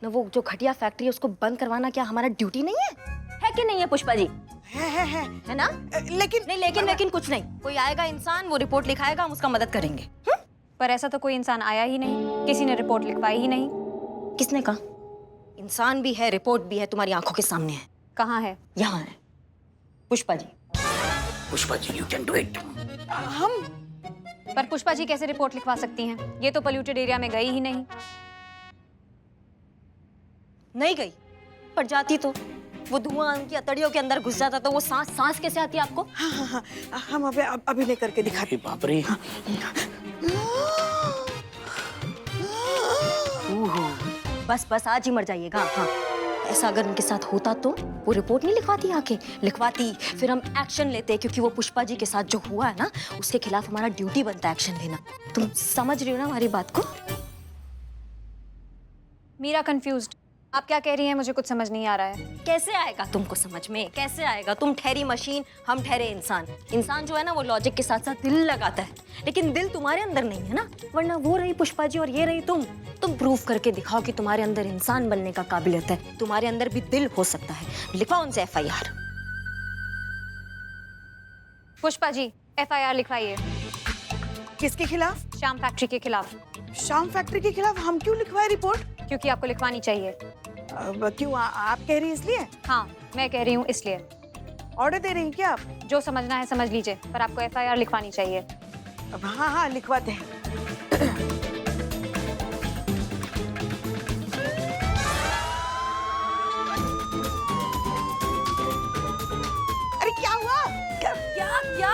ना वो जो घटिया फैक्ट्री है उसको बंद करवाना क्या हमारा ड्यूटी नहीं है कि नहीं है पुष्पा जी? है ना? लेकिन नहीं लेकिन कुछ नहीं, कोई आएगा इंसान, वो रिपोर्ट लिखाएगा, हम उसका मदद करेंगे। पर ऐसा तो कोई इंसान आया ही नहीं, किसी ने रिपोर्ट लिखवाई ही नहीं। किसने कहा? इंसान भी है, रिपोर्ट भी है, तुम्हारी आंखों के सामने है। कहाँ है? यहाँ है Pushpa ji. Pushpa ji, you can do it. हम पर पुष्पा जी कैसे रिपोर्ट लिखवा सकती हैं? ये तो पोल्यूटेड एरिया में गई ही नहीं। नहीं गई, पर जाती तो वो धुआं उनकी अतड़ियों के अंदर घुस जाता तो वो सांस कैसे आती है आपको? हाँ, हम अभी नहीं करके दिखाते। बाप रे। बस आज ही मर जाइएगा। हाँ, ऐसा अगर उनके साथ होता तो वो रिपोर्ट नहीं लिखवाती, आके लिखवाती, फिर हम एक्शन लेते, क्योंकि वो पुष्पा जी के साथ जो हुआ है ना, उसके खिलाफ हमारा ड्यूटी बनता है एक्शन लेना। तुम समझ रही हो ना हमारी बात को? मीरा कंफ्यूज्ड। आप क्या कह रही हैं? मुझे कुछ समझ नहीं आ रहा है। कैसे आएगा तुमको समझ में? कैसे आएगा? तुम ठहरी मशीन, हम ठहरे इंसान। इंसान जो है ना वो लॉजिक के साथ साथ दिल लगाता है, लेकिन दिल तुम्हारे अंदर नहीं है ना, वरना वो रही पुष्पा जी और ये रही तुम प्रूफ करके दिखाओ कि तुम्हारे अंदर इंसान बनने का काबिलियत है, तुम्हारे अंदर भी दिल हो सकता है। लिखवाओ उनसे FIR। पुष्पा जी, FIR लिखवाइए। किसके खिलाफ? शाम फैक्ट्री के खिलाफ। शाम फैक्ट्री के खिलाफ हम क्यों लिखवाए रिपोर्ट? क्योंकि आपको लिखवानी चाहिए। क्यों आप कह रही हैं इसलिए? हाँ, मैं कह रही हूँ इसलिए। ऑर्डर दे रही हैं क्या आप? जो समझना है समझ लीजिए, पर आपको FIR लिखवानी चाहिए। अब हाँ लिखवाते हैं। अरे क्या हुआ?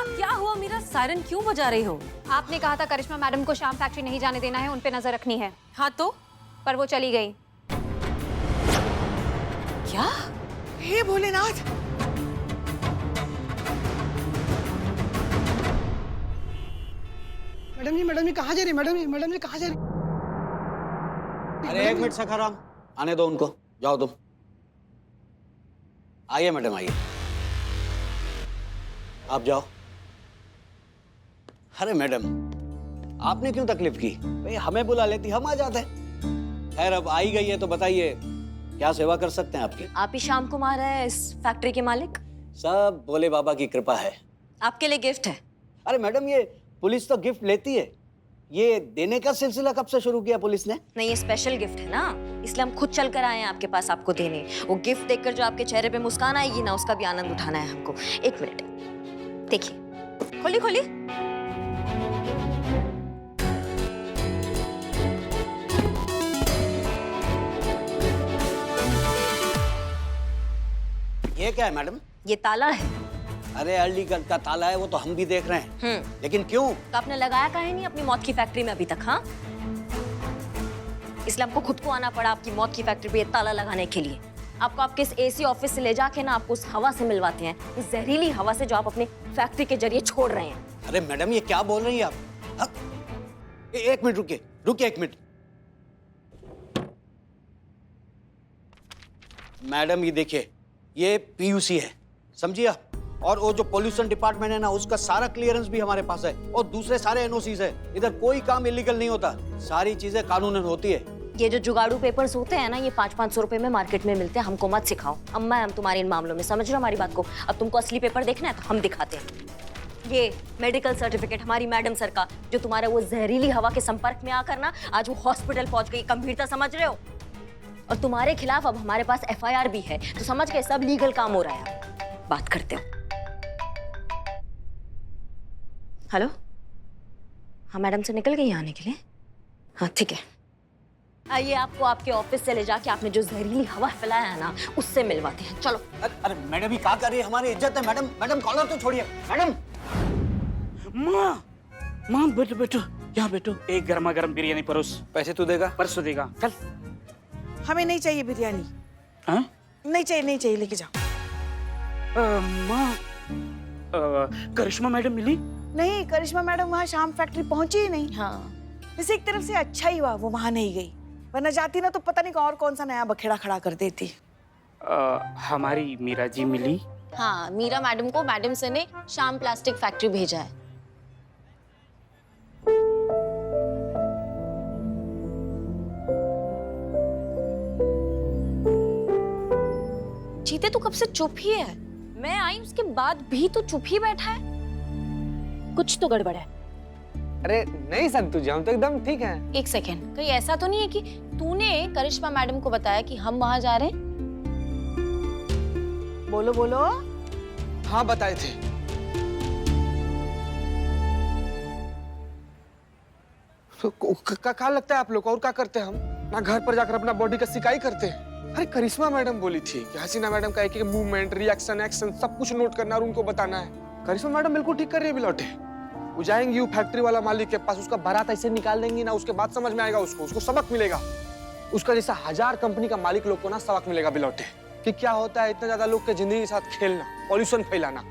क्या हुआ? मेरा सायरन क्यों बजा रही हो? आपने कहा था करिश्मा मैडम को शाम फैक्ट्री नहीं जाने देना है, उन पे नजर रखनी है। हाँ तो पर वो चली गई। क्या? हे भोलेनाथ! मैडम जी कहाँ जा रही? मैडम जी कहाँ जा रही? अरे एक मिनट सखाराम, आने दो उनको। जाओ तुम। आइए मैडम, आइए। आप जाओ। अरे मैडम, आपने क्यों तकलीफ की? भाई हमें बुला लेती, हम आ जाते। खैर अब आई गई है तो बताइए क्या सेवा कर सकते हैं आपकी? आप ही श्याम कुमार है इस फैक्ट्री के मालिक? सब भोले बाबा की कृपा है। आपके लिए गिफ्ट है। अरे मैडम, ये पुलिस तो गिफ्ट लेती है, ये देने का सिलसिला कब से शुरू किया पुलिस ने? नहीं, ये स्पेशल गिफ्ट है ना, इसलिए हम खुद चल कर आए हैं आपके पास आपको देने। वो गिफ्ट देखकर जो आपके चेहरे पे मुस्कान आएगी ना, उसका भी आनंद उठाना है हमको। एक मिनट देखिए, खोली। ये क्या है मैडम? ये ताला है। अरे अलीगढ़ का ताला है, वो तो हम भी देख रहे हैं। लेकिन क्यों? तो आपने लगाया काहे नहीं अपनी मौत की फैक्ट्री में अभी तक? हाँ, इसलिए हमको खुद को आना पड़ा आपकी मौत की फैक्ट्री पे ये ताला लगाने के लिए। आपको आपके इस AC ऑफिस से ले जाके ना आपको उस हवा से मिलवाते हैं, इस जहरीली हवा से जो आप अपने फैक्ट्री के जरिए छोड़ रहे हैं। अरे मैडम, ये क्या बोल रही हैं आप? हाँ? एक मिनट रुकिए एक मिनट। मैडम ये देखिए, ये PUC है, समझिए? और वो जो पोल्यूशन डिपार्टमेंट है ना, उसका सारा क्लियरेंस भी हमारे पास है, और दूसरे सारे NOCs है। इधर कोई काम इलीगल नहीं होता, सारी चीजें कानूनन होती है। ये जो जुगाड़ू पेपर्स होते हैं ना, ये 500-500 रुपए में मार्केट में मिलते हैं, हमको मत सिखाओ। अम्मा हम तुम्हारे इन मामलों में, समझ रहे हो हमारी बात को? अब तुमको असली पेपर देखना है तो हम दिखाते हैं। ये मेडिकल सर्टिफिकेट हमारी मैडम सर का, जो तुम्हारे वो जहरीली हवा के संपर्क में आकर ना आज वो हॉस्पिटल पहुंच गई। गंभीरता समझ रहे हो? और तुम्हारे खिलाफ अब हमारे पास FIR भी है, तो समझ के सब लीगल काम हो रहा है। बात करते हो। हेलो, हाँ मैडम से निकल गई आने के लिए? हाँ ठीक है, आइए आपको आपके ऑफिस से ले जाके आपने जो जहरीली हवा फैलाया है ना, उससे मिलवाते हैं। चलो। अरे मैडम, ये क्या कर रही है? हमारी इज्जत है मैडम, कॉलर तो छोड़िए मैडम। माँ बैठो यहाँ बैठो। एक गर्मा गर्म बिरयानी परोस। पैसे तू देगा? परसों देगा। चल। हमें नहीं चाहिए बिरयानी। हाँ? नहीं चाहिए, लेके जाओ। माँ, करिश्मा मैडम मिली? नहीं, करिश्मा मैडम वहाँ शाम फैक्ट्री पहुंची ही नहीं। हाँ, वैसे एक तरफ से अच्छा ही हुआ वो वहाँ नहीं गई, वरना जाती ना तो पता नहीं और कौन सा नया बखेड़ा खड़ा कर देती। हमारी मीरा जी मिली? हाँ, मीरा मैडम को मैडम सर ने शाम प्लास्टिक फैक्ट्री भेजा है। जीते तो कब से चुप ही है। मैं आई उसके बाद भी तो चुप ही बैठा है। कुछ तो गड़बड़ है। अरे नहीं संतु जी, हम तो एकदम ठीक हैं। एक सेकेंड, कहीं ऐसा तो नहीं है कि तूने करिश्मा मैडम को बताया कि हम वहां जा रहे हैं? बोलो बोलो। हाँ बताए थे। तो क्या लगता है आप लोग को, और क्या करते हैं हम? ना घर पर जाकर अपना बॉडी का सिकाई करते हैं। अरे करिश्मा मैडम बोली थी कि हसीना मैडम का एक एक मूवमेंट, रिएक्शन, एक्शन सब कुछ नोट करना और उनको बताना है। करिश्मा मैडम बिल्कुल ठीक कर रही है बिलौटे। वो जाएंगी वो फैक्ट्री वाला मालिक के पास, उसका बारात ऐसे निकाल देंगी ना, उसके बाद समझ में आएगा उसको सबक मिलेगा। उसका जैसा 1000 कंपनी का मालिक लोग को ना सबक मिलेगा बिलौटे कि क्या होता है इतना ज्यादा लोग के जिंदगी के साथ खेलना, पॉल्यूशन फैलाना।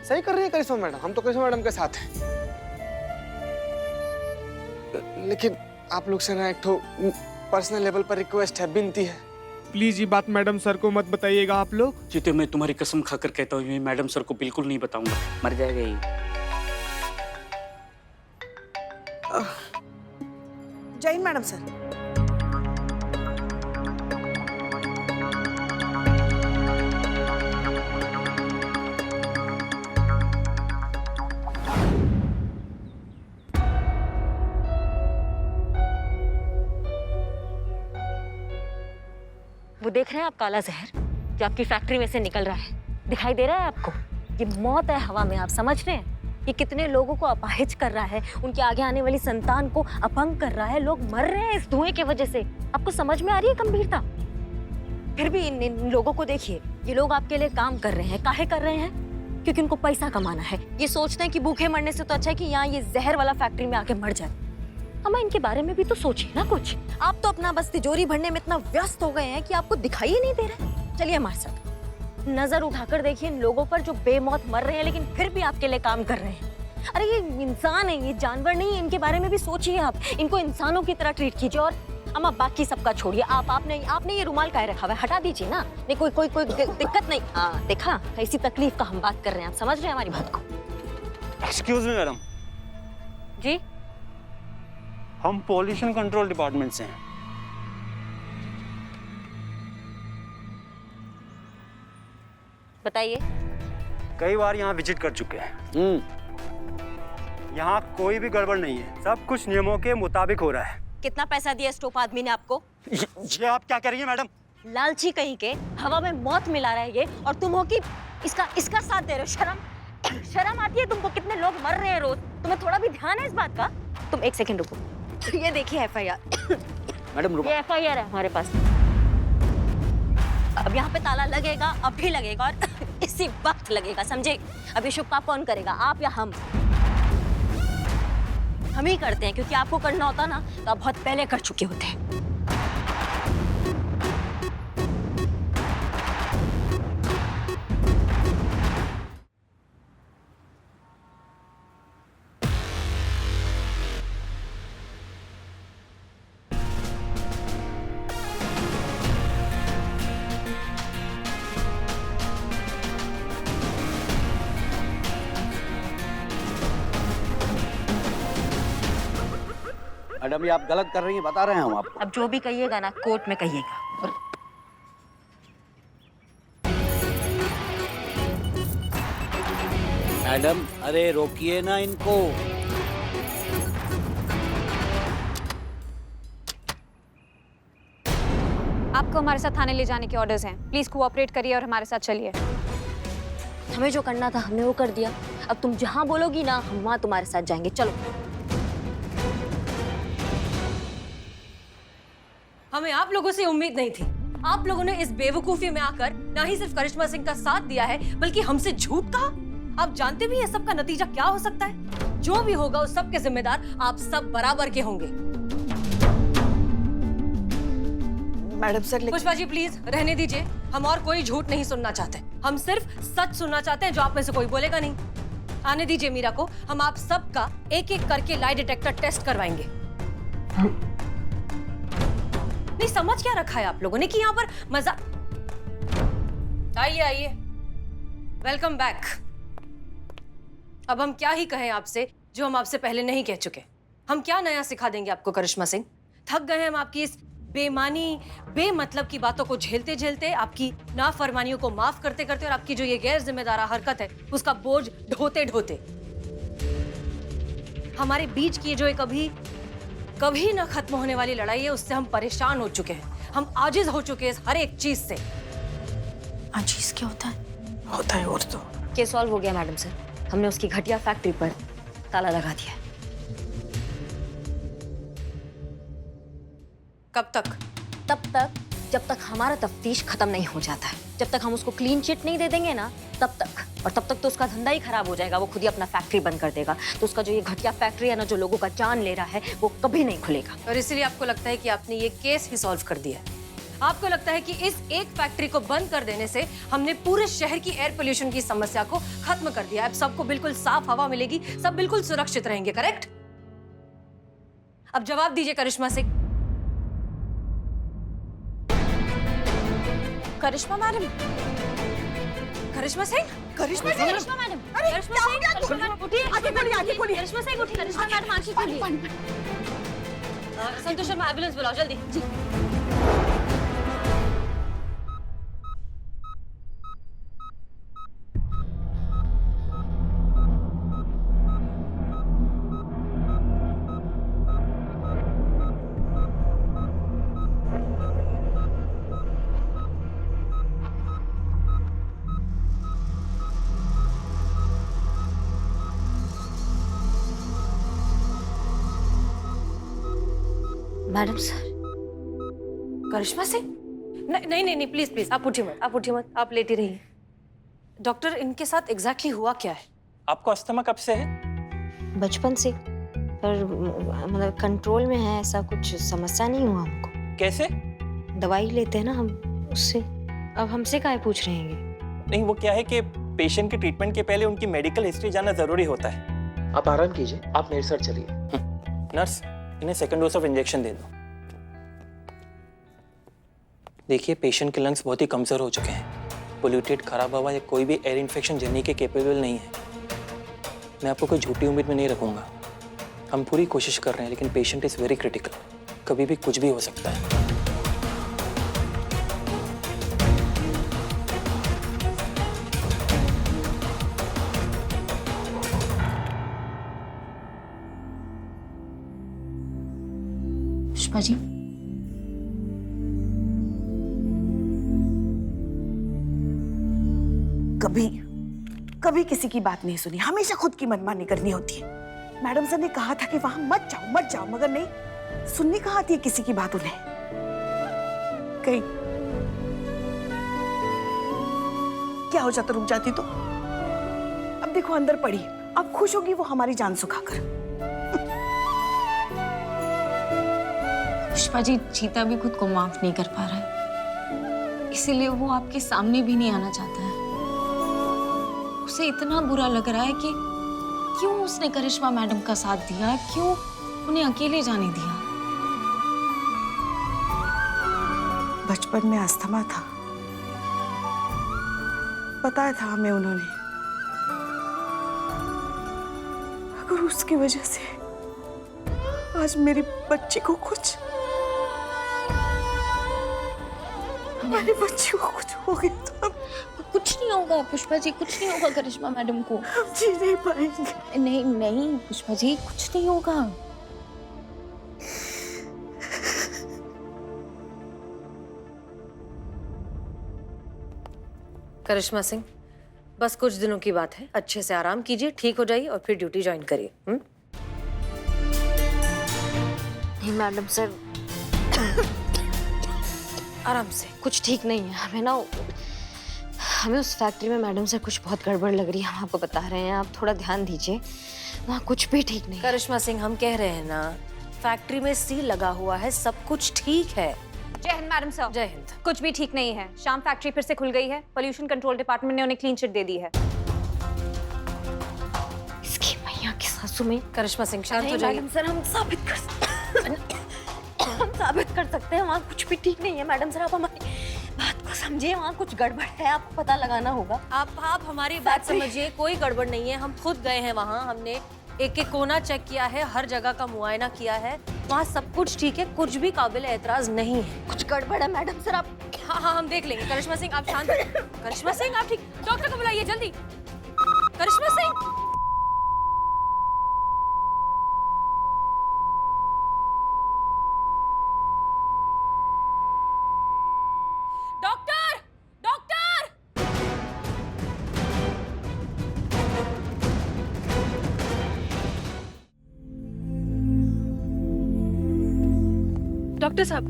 सही कर रही है करिश्मा मैडम, हम तो करिश्मा मैडम के साथ हैं। लेकिन आप लोग से ना एक तो पर्सनल लेवल पर रिक्वेस्ट है, विनती है, प्लीज ये बात मैडम सर को मत बताइएगा आप लोग। जीते, मैं तुम्हारी कसम खाकर कहता हूँ ये मैडम सर को बिल्कुल नहीं बताऊंगा, मर जाएगा ये। जय हिंद मैडम सर। वो देख रहे हैं आप काला जहर जो आपकी फैक्ट्री में से निकल रहा है? दिखाई दे रहा है आपको? ये मौत है हवा में, आप समझ रहे हैं? ये कितने लोगों को अपाहिज कर रहा है, उनके आगे आने वाली संतान को अपंग कर रहा है। लोग मर रहे हैं इस धुएं की वजह से। आपको समझ में आ रही है गंभीरता? फिर भी इन लोगों को देखिए, ये लोग आपके लिए काम कर रहे हैं। काहे कर रहे हैं? क्योंकि उनको पैसा कमाना है। ये सोचते हैं कि भूखे मरने से तो अच्छा है कि यहाँ ये जहर वाला फैक्ट्री में आके मर जाए। हमें इनके बारे में भी तो सोचिए ना कुछ। आप तो अपना बस तिजोरी भरने में इतना व्यस्त हो गए हैं कि आपको दिखाई ही नहीं दे रहा। चलिए हमारे साथ नजर उठाकर देखिए इन लोगों पर जो बेमौत मर रहे हैं लेकिन फिर भी आपके लिए काम कर रहे हैं। अरे ये इंसान है, ये जानवर नहीं है। इनके बारे में भी सोचिए आप। इनको इंसानों की तरह ट्रीट कीजिए। और अम्मा बाकी सबका छोड़िए, आपने ये रुमाल काहे रखा हुआ है? हटा दीजिए ना। नहीं कोई दिक्कत नहीं। हाँ देखा, ऐसी तकलीफ का हम बात कर रहे हैं। आप समझ रहे हैं हमारी बात को? एक्सक्यूज मी मैडम, जी हम पॉल्यूशन कंट्रोल डिपार्टमेंट से हैं। बताइए। कई बार यहाँ विजिट कर चुके हैं। यहाँ कोई भी गड़बड़ नहीं है, सब कुछ नियमों के मुताबिक हो रहा है। कितना पैसा दिया स्टोप आदमी ने आपको? ये आप क्या कह रही हैं मैडम? लालची कहीं के, हवा में मौत मिला रहा है ये, और तुम हो कि इसका साथ दे रहे हो। शर्म आती है तुमको? कितने लोग मर रहे हैं रोज, तुम्हें थोड़ा भी ध्यान है इस बात का? तुम एक सेकंड रुको। ये देखिए FIR। मैडम रुको। ये FIR है हमारे पास। अब यहाँ पे ताला लगेगा, अब भी लगेगा और इसी वक्त लगेगा, समझे? अब ये शुभ काम कौन करेगा, आप या हम? हम ही करते हैं, क्योंकि आपको करना होता ना तो आप बहुत पहले कर चुके होते हैं। मैडम ये आप गलत कर रही हैं, बता रहे हैं हम आपको। अब जो भी कहिएगा ना कोर्ट में कहिएगा। मैडम अरे रोकिए ना इनको। आपको हमारे साथ थाने ले जाने के ऑर्डर्स हैं। प्लीज कोऑपरेट करिए और हमारे साथ चलिए। हमें जो करना था हमने वो कर दिया। अब तुम जहां बोलोगी ना हम वहां तुम्हारे साथ जाएंगे। चलो। हमें आप लोगों से उम्मीद नहीं थी। आप लोगों ने इस बेवकूफी में आकर ना ही सिर्फ करिश्मा सिंह का साथ दिया है बल्कि हमसे झूठ कहा। आप जानते भी हैं सबका नतीजा क्या हो सकता है। जो भी होगा उस सब के जिम्मेदार आप सब बराबर के होंगे। Madam sir Pushpa ji please रहने दीजिए। हम और कोई झूठ नहीं सुनना चाहते। हम सिर्फ सच सुनना चाहते हैं जो आप में से कोई बोलेगा नहीं। आने दीजिए मीरा को। हम आप सबका एक एक करके लाई डिटेक्टर टेस्ट करवाएंगे। नहीं समझ क्या रखा है आप लोगों ने कि यहाँ पर मजा। आइए आइए, वेलकम बैक। अब हम क्या ही कहें आपसे जो हम आपसे पहले नहीं कह चुके। हम क्या नया सिखा देंगे आपको करिश्मा सिंह? थक गए हैं हम आपकी इस बेमानी बेमतलब की बातों को झेलते झेलते, आपकी नाफरमानियों को माफ करते करते और आपकी जो ये गैर जिम्मेदार हरकत है उसका बोझ ढोते ढोते हमारे बीच की जो एक कभी ना खत्म होने वाली लड़ाई है, उससे हम परेशान हो चुके हैं। हम आजिज हो चुके हैं हर एक चीज से। अजीज क्या होता है? होता है और तो केस सॉल्व हो गया मैडम सर। हमने उसकी घटिया फैक्ट्री पर ताला लगा दिया है। कब तक? तब तक जब तक हमारा तफ्तीश खत्म नहीं हो जाता है। जब तक हम उसको क्लीन चिट नहीं दे देंगे ना, तब तक। और तब तक तो उसका धंधा ही खराब हो जाएगा। वो खुद ही अपना फैक्ट्री बंद कर देगा। तो उसका जो ये घटिया फैक्ट्री है ना, जो लोगों का जान ले रहा है, वो कभी नहीं खुलेगा। और इसलिए आपको लगता है कि आपने ये केस ही सॉल्व कर दिया है? आपको लगता है कि इस एक फैक्ट्री को बंद कर देने से हमने पूरे शहर की एयर पोल्यूशन की समस्या को खत्म कर दिया? अब सबको बिल्कुल साफ हवा मिलेगी, सब बिल्कुल सुरक्षित रहेंगे, करेक्ट? अब जवाब दीजिए करिश्मा सिंह। करिश्मा मैडम, करिश्मा सिंह, करिश्मा जी, करिश्मा मैडम, अरे करिश्मा क्या हो सिंह, गया? करिश्मा मैडम, उठिए, आगे बोलिए, आगे बोलिए। करिश्मा सिंह उठिए, करिश्मा मैडम आंखें खोलिए। संतोष शर्मा, एम्बुलेंस बुलाओ जल्दी। जी। Madam sir. करिश्मा सिंह, नहीं नहीं नहीं, प्लीज प्लीज आप उठिए मत, आप उठिए मत, आप लेटी रहिए। डॉक्टर, इनके साथ एग्जैक्टली हुआ क्या है? आपको अस्थमा कब से है? बचपन से, पर मतलब कंट्रोल में है, ऐसा कुछ समस्या नहीं हुआ हमको। कैसे? दवाई लेते हैं ना हम, उससे। अब हमसे काहे पूछ रहे हैं? नहीं, वो क्या है कि पेशेंट के ट्रीटमेंट के पहले उनकी मेडिकल हिस्ट्री जानना जरूरी होता है। आप आराम कीजिए, आप मेरे साथ चलिए। नर्स, इन्हें सेकंड डोज ऑफ इंजेक्शन दे दो। देखिए, पेशेंट के लंग्स बहुत ही कमजोर हो चुके हैं। पोल्यूटेड, खराब हवा या कोई भी एयर इन्फेक्शन झेलने के कैपेबल नहीं है। मैं आपको कोई झूठी उम्मीद में नहीं रखूंगा। हम पूरी कोशिश कर रहे हैं, लेकिन पेशेंट इज वेरी क्रिटिकल। कभी भी कुछ भी हो सकता है। पुष्पा जी, कभी किसी की बात नहीं सुनी, हमेशा खुद की मनमानी करनी होती है। मैडम सर ने कहा था कि वहां मत जाओ, मगर नहीं सुननी कहाँ आती है किसी की बात उन्हें। कहीं क्या हो जाता, रुक जाती तो। अब देखो अंदर पड़ी, अब खुश होगी वो हमारी जान सुखाकर। पुष्पा जी, चीता भी खुद को माफ नहीं कर पा रहा है, इसीलिए वो आपके सामने भी नहीं आना चाहता है। उसे इतना बुरा लग रहा है कि क्यों उसने करिश्मा मैडम का साथ दिया, क्यों उन्हें अकेले जाने दिया। बचपन में अस्थमा था, बताया था हमें उन्होंने। अगर उसकी वजह से आज मेरी बच्ची को कुछ, हमारी बच्ची को कुछ हो गया तो कुछ नहीं होगा पुष्पा जी, कुछ नहीं होगा करिश्मा मैडम को। हम जी नहीं पाएंगे। नहीं नहीं पुष्पा जी, कुछ नहीं होगा। करिश्मा सिंह, बस कुछ दिनों की बात है, अच्छे से आराम कीजिए, ठीक हो जाइए और फिर ड्यूटी ज्वाइन करिए। नहीं मैडम सर, आराम से। कुछ ठीक नहीं है। हमें उस फैक्ट्री में मैडम सर कुछ बहुत गड़बड़ लग रही है। हम आपको बता रहे हैं, आप थोड़ा ध्यान दीजिए। वहाँ कुछ भी ठीक नहीं है। करिश्मा सिंह, हम कह रहे हैं ना, फैक्ट्री में सील लगा हुआ है, सब कुछ ठीक है। जय हिंद मैडम सर। जय हिंद। कुछ भी ठीक नहीं है। शाम फैक्ट्री फिर से खुल गई है। पोल्यूशन कंट्रोल डिपार्टमेंट ने उन्हें क्लीन चिट दे दी है। इसकी मैया की सासू में। करिश्मा सिंह, शांत हो जाइए। मैडम सर, हम साबित कर सकते हैं वहाँ कुछ भी ठीक नहीं है। मैडम सर, आप हमारी बात को समझिए, वहाँ कुछ गड़बड़ है, आपको पता लगाना होगा। आप हमारी बात समझिए, कोई गड़बड़ नहीं है। हम खुद गए हैं वहाँ, हमने एक एक कोना चेक किया है, हर जगह का मुआयना किया है, वहाँ सब कुछ ठीक है, कुछ भी काबिल एतराज नहीं है। कुछ गड़बड़ है मैडम सर, आप हाँ हाँ हम देख लेंगे। करिश्मा सिंह आप शांत रहिए। करिश्मा सिंह आप ठीक, डॉक्टर को बुलाइए जल्दी। करिश्मा सिंह, डॉक्टर डॉक्टर, डॉक्टर साहब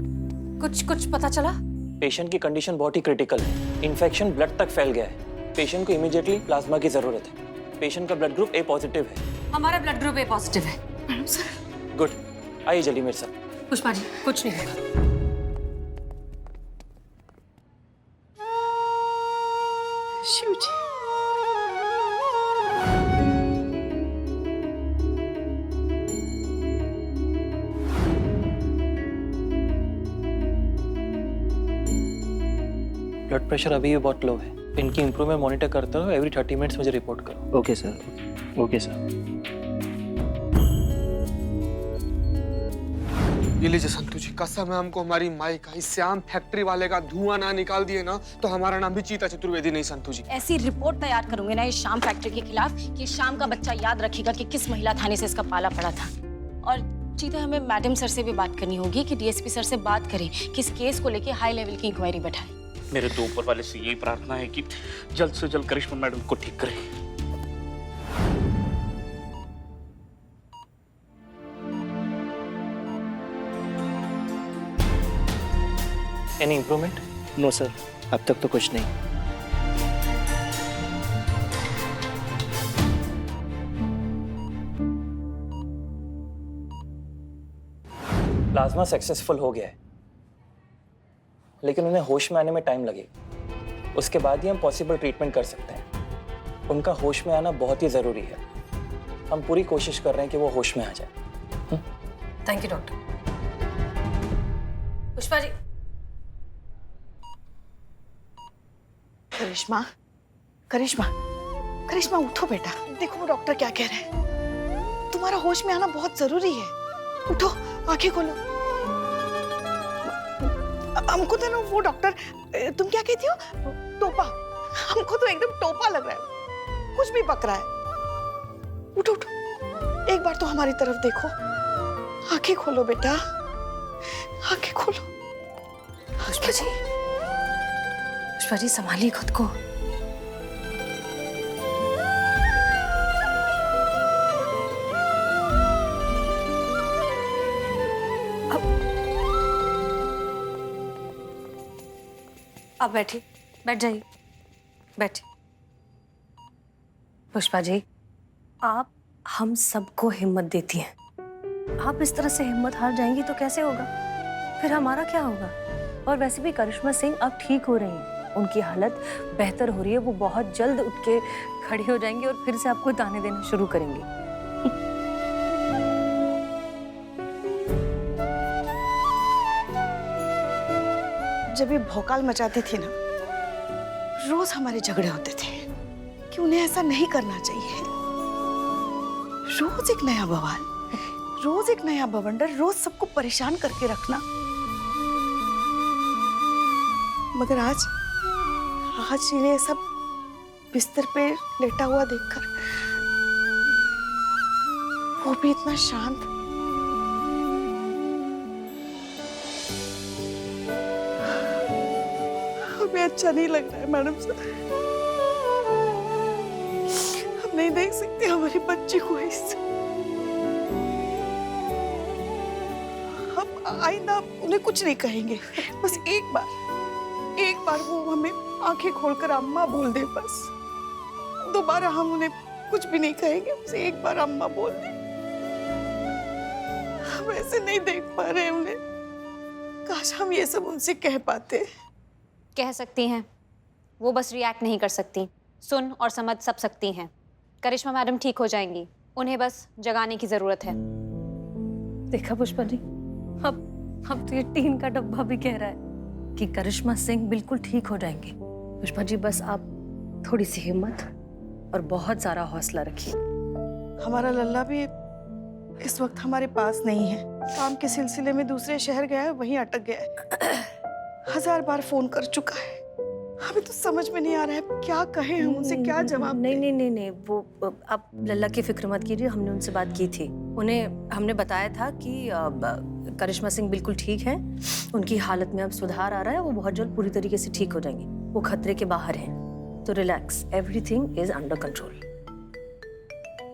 कुछ कुछ पता चला? पेशेंट की कंडीशन बहुत ही क्रिटिकल है। इन्फेक्शन ब्लड तक फैल गया है। पेशेंट को इमीडिएटली प्लाज्मा की जरूरत है। पेशेंट का ब्लड ग्रुप ए पॉजिटिव है। हमारा ब्लड ग्रुप ए पॉजिटिव है। Madam sir. गुड, आइए जल्दी मेरे साथ। पुष्पा जी कुछ नहीं होगा। शिव जी, ब्लड प्रेशर अभी भी बहुत लो है। इनकी इंप्रूवमेंट मॉनिटर करते रहो। एवरी 30 मिनट्स मुझे रिपोर्ट करो। Okay sir, okay sir. ये लीजिए संतू जी, कसम है हमको हमारी माई का, इस श्याम फैक्ट्री वाले का धुआं ना निकाल दिए ना तो हमारा नाम भी चीता चतुर्वेदी नहीं संतू जी। ऐसी रिपोर्ट तैयार करूंगे ना इस शाम फैक्ट्री के खिलाफ कि शाम का बच्चा याद रखेगा कि किस महिला थाने से इसका पाला पड़ा था। और चीता, हमें मैडम सर से भी बात करनी होगी कि डीएसपी सर से बात करें कि इस केस को लेके हाई लेवल की इंक्वायरी बैठाएं। मेरे तो ऊपर वाले से यही प्रार्थना है कि जल्द से जल्द करिश्मा मैडम को ठीक करें। Any improvement? नो सर, अब तक तो कुछ नहीं। प्लाज्मा सक्सेसफुल हो गया है, लेकिन उन्हें होश में आने में टाइम लगेगा। उसके बाद ही हम पॉसिबल ट्रीटमेंट कर सकते हैं। उनका होश में आना बहुत ही जरूरी है। हम पूरी कोशिश कर रहे हैं कि वो होश में आ जाए। Thank you doctor. Pushpa ji. Karishma, Karishma, Karishma उठो बेटा। देखो वो डॉक्टर क्या कह रहे हैं। तुम्हारा होश में आना बहुत जरूरी है। उठो, आंखें खोलो। हमको तो ना वो डॉक्टर, तुम क्या कहती हो, टोपा, हमको तो एकदम टोपा लग रहा है, कुछ भी पक रहा है। उठो उठो, एक बार तो हमारी तरफ देखो। आंखें खोलो बेटा, आंखें खोलो। पुष्पा जी, पुष्पा जी संभालिए खुद को। अब बैठिए, बैठ जाइए, बैठिए। पुष्पा जी, आप हम सबको हिम्मत देती हैं। आप इस तरह से हिम्मत हार जाएंगी तो कैसे होगा? फिर हमारा क्या होगा? और वैसे भी करिश्मा सिंह अब ठीक हो रही हैं, उनकी हालत बेहतर हो रही है। वो बहुत जल्द उठ के खड़ी हो जाएंगी और फिर से आपको ताने देना शुरू करेंगी। जब ये भौकाल मचाती थी ना, रोज हमारे झगड़े होते थे कि उन्हें ऐसा नहीं करना चाहिए। रोज एक नया बवाल, रोज एक नया बवंडर, रोज सबको परेशान करके रखना। मगर आज इन्हें सब बिस्तर पे लेटा हुआ देखकर, वो भी इतना शांत, हमें अच्छा नहीं लग रहा है मैडम सर। हम नहीं देख सकते हमारी बच्ची को ऐसे। हम आइंदा उन्हें कुछ नहीं कहेंगे। बस एक बार वो हमें आंखें खोलकर अम्मा बोल दे। बस दोबारा हम उन्हें कुछ भी नहीं कहेंगे। बस एक बार अम्मा बोल दे। हम ऐसे नहीं देख पा रहे उन्हें। काश हम ये सब उनसे कह पाते। कह सकती हैं, वो बस रिएक्ट नहीं कर सकती, सुन और समझ सब सकती हैं। करिश्मा मैडम ठीक हो जाएंगी, उन्हें बस जगाने की जरूरत है। देखा पुष्पा जी, अब तो ये टीन का डब्बा भी कह रहा है कि करिश्मा सिंह बिल्कुल ठीक हो जाएंगे। पुष्पा जी बस आप थोड़ी सी हिम्मत और बहुत सारा हौसला रखिए। हमारा लल्ला भी इस वक्त हमारे पास नहीं है, काम के सिलसिले में दूसरे शहर गया है, वहीं अटक गया है। 1000 बार फोन कर चुका है। हमें तो समझ में नहीं आ रहा है क्या कहें हम उनसे, क्या जवाब दें। नहीं, वो आप लल्ला की फिक्र मत कीजिए, हमने उनसे बात की थी। उन्हें हमने बताया था कि करिश्मा सिंह बिल्कुल ठीक है, उनकी हालत में अब सुधार आ रहा है, वो बहुत जल्द पूरी तरीके से ठीक हो जाएंगे, वो खतरे के बाहर हैं। तो relax, everything is under control.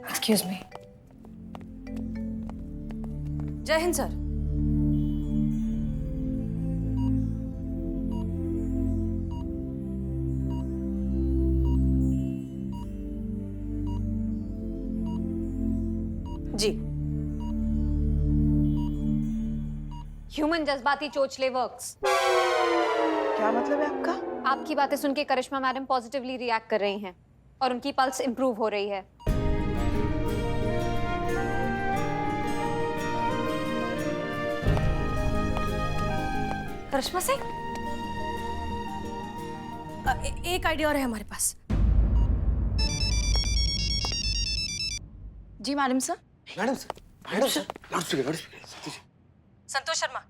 Excuse me. जय हिंद सर। जी। ह्यूमन जज्बाती चोचले वर्क्स। क्या मतलब है आपका? आपकी बातें सुन के करिश्मा मैडम पॉजिटिवली रिएक्ट कर रही हैं और उनकी पल्स इंप्रूव हो रही है। करिश्मा सिंह, एक आइडिया और है हमारे पास। जी madam sir. Madam sir, loudspeaker. Santosh Sharma,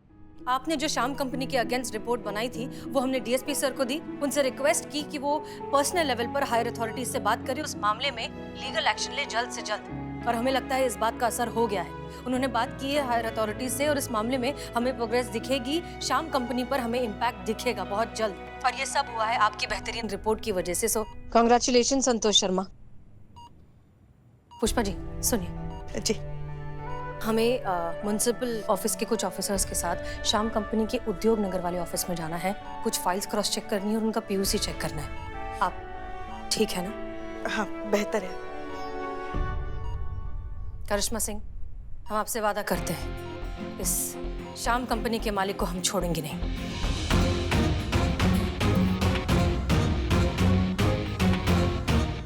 आपने जो श्याम कंपनी के अगेंस्ट रिपोर्ट बनाई थी वो हमने डीएसपी सर को दी। उनसे रिक्वेस्ट की कि वो पर्सनल लेवल पर हायर अथॉरिटीज से बात करें, उस मामले में लीगल एक्शन ले जल्द से जल्द। और हमें लगता है इस बात का असर हो गया है। उन्होंने बात की है हायर अथॉरिटीज से और इस मामले में हमें प्रोग्रेस दिखेगी, श्याम कंपनी पर हमें इम्पैक्ट दिखेगा बहुत जल्द। और ये सब हुआ है आपकी बेहतरीन रिपोर्ट की वजह से। सो कांग्रेचुलेशन संतोष शर्मा। पुष्पा जी सुनिए जी। हमें म्युनिसिपल ऑफिस के कुछ ऑफिसर्स के साथ श्याम कंपनी के उद्योग नगर वाले ऑफिस में जाना है, कुछ फाइल्स क्रॉस चेक करनी है और उनका पीयूसी चेक करना है। आप ठीक है ना? हाँ बेहतर है। करिश्मा सिंह, हम आपसे वादा करते हैं इस श्याम कंपनी के मालिक को हम छोड़ेंगे नहीं।